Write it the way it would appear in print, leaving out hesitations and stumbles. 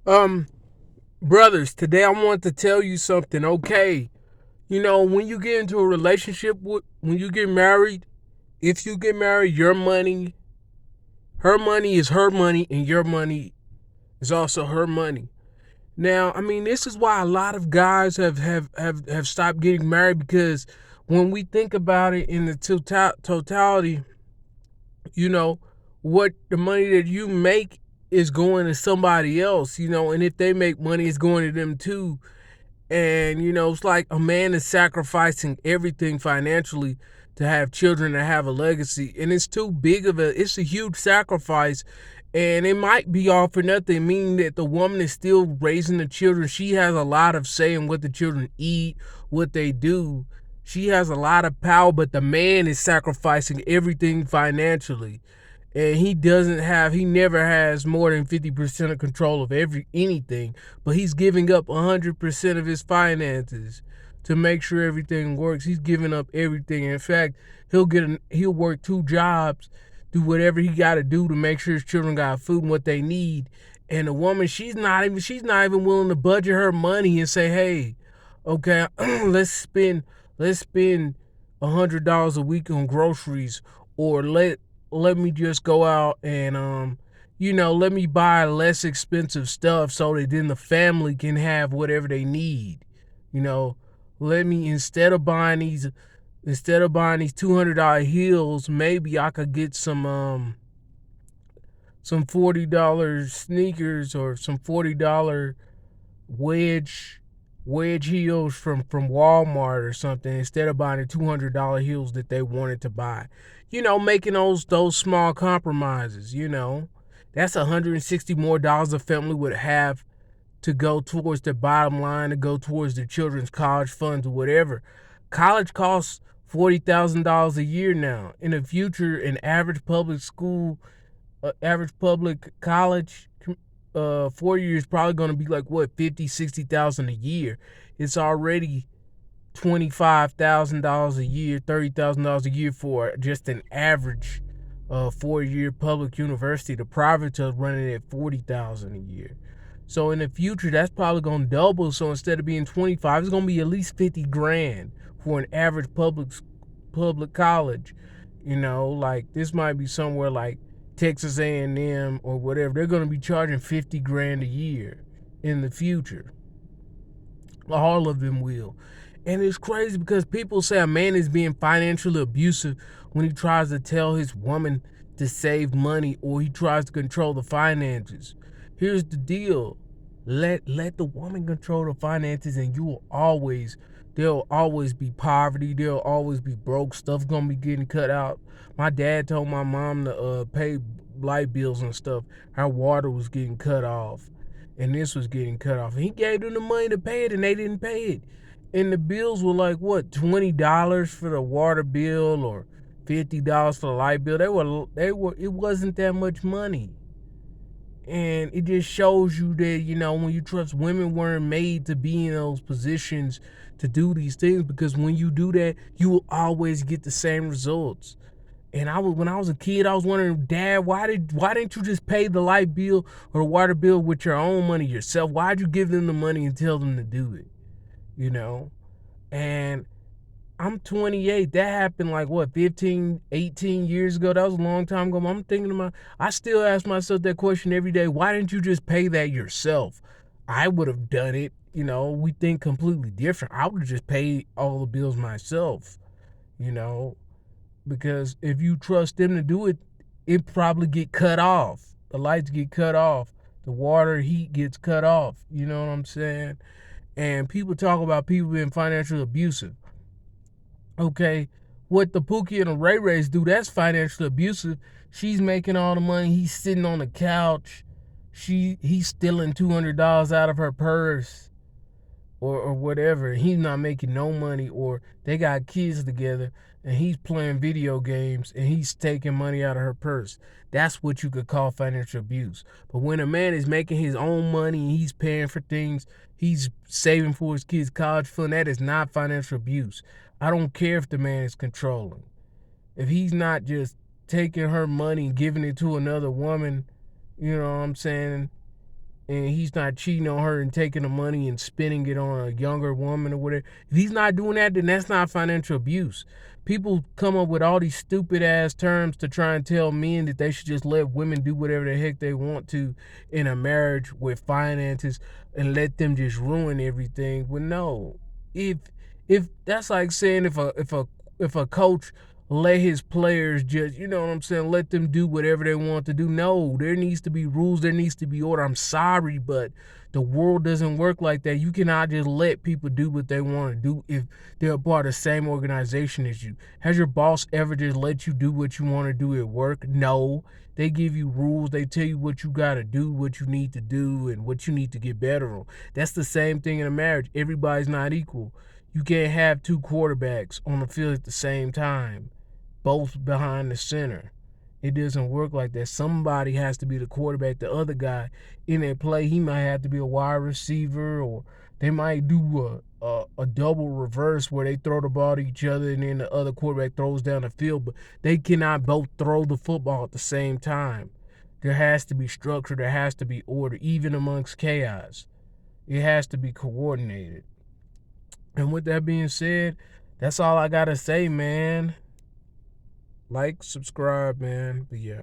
Um, Brothers, today I want to tell you something. Okay, when you get into a relationship when you get married, if you get married, your money, her money is her money, and your money is also her money. Now, I mean, this is why a lot of guys have stopped getting married because when we think about it in the totality, you know, what the money that you make is going to somebody else, and if they make money, it's going to them too. And, it's like a man is sacrificing everything financially to have children to have a legacy. And it's too big of it's a huge sacrifice. And it might be all for nothing, meaning that the woman is still raising the children. She has a lot of say in what the children eat, what they do. She has a lot of power, but the man is sacrificing everything financially, and he never has more than 50% of control of anything, but he's giving up 100% of his finances to make sure everything works. He's giving up everything. In fact, he'll work two jobs, do whatever he got to do to make sure his children got food and what they need. And the woman, she's not even willing to budget her money and say, hey, okay, let's spend $100 a week on groceries, or let me just go out and let me buy less expensive stuff so that then the family can have whatever they need. You know, let me instead of buying these $200 heels, maybe I could get some $40 sneakers or some $40 wedge wedge heels from Walmart or something, instead of buying the $200 heels that they wanted to buy. Making those small compromises. That's $160 more dollars a family would have to go towards their bottom line, to go towards their children's college funds or whatever. College costs $40,000 a year now. In the future, an average public college 4 years probably going to be like what, 50, 60,000 a year. It's already $25,000 a year, $30,000 a year for just an average 4 year public university. The privates are running at 40,000 a year. So in the future, that's probably going to double. So instead of being 25, it's going to be at least 50 grand for an average public college. Like this might be somewhere like Texas A&M or whatever. They're going to be charging 50 grand a year in the future. All of them will. And it's crazy because people say a man is being financially abusive when he tries to tell his woman to save money, or he tries to control the finances. Here's the deal. Let the woman control the finances, and there'll always be poverty, there'll always be broke, stuff gonna be getting cut out. My dad told my mom to pay light bills and stuff. Our water was getting cut off, and this was getting cut off. And he gave them the money to pay it, and they didn't pay it. And the bills were like what, $20 for the water bill or $50 for the light bill. They were. It wasn't that much money. And it just shows you that, when you trust, women weren't made to be in those positions to do these things, because when you do that, you will always get the same results. And when I was a kid, I was wondering, Dad, why didn't you just pay the light bill or the water bill with your own money yourself? Why'd you give them the money and tell them to do it? You know? And I'm 28. That happened like what, 15, 18 years ago. That was a long time ago. I still ask myself that question every day. Why didn't you just pay that yourself? I would have done it. We think completely different. I would have just paid all the bills myself, you know, because if you trust them to do it, it probably get cut off. The lights get cut off. The water, heat gets cut off. You know what I'm saying? And people talk about people being financially abusive. Okay, what the Pookie and the Ray Rays do, that's financially abusive. She's making all the money. He's sitting on the couch. He's stealing $200 out of her purse, or whatever. He's not making no money, or they got kids together and he's playing video games and he's taking money out of her purse. That's what you could call financial abuse. But when a man is making his own money and he's paying for things, he's saving for his kids' college fund, that is not financial abuse. I don't care if the man is controlling. If he's not just taking her money and giving it to another woman, you know what I'm saying? and he's not cheating on her and taking the money and spending it on a younger woman or whatever, if he's not doing that, then that's not financial abuse. People come up with all these stupid ass terms to try and tell men that they should just let women do whatever the heck they want to in a marriage with finances and let them just ruin everything. Well, no. If that's like saying if a coach let his players just, you know what I'm saying, let them do whatever they want to do. No, there needs to be rules, there needs to be order. I'm sorry, but the world doesn't work like that. You cannot just let people do what they want to do if they're a part of the same organization as you. Has your boss ever just let you do what you want to do at work? No. They give you rules, they tell you what you got to do, what you need to do, and what you need to get better on. That's the same thing in a marriage. Everybody's not equal. You can't have two quarterbacks on the field at the same time, both behind the center. It doesn't work like that. Somebody has to be the quarterback. The other guy in that play, he might have to be a wide receiver, or they might do a double reverse where they throw the ball to each other and then the other quarterback throws down the field. But they cannot both throw the football at the same time. There has to be structure. There has to be order, even amongst chaos. It has to be coordinated. And with that being said, that's all I gotta say, man. Like, subscribe, man. But yeah.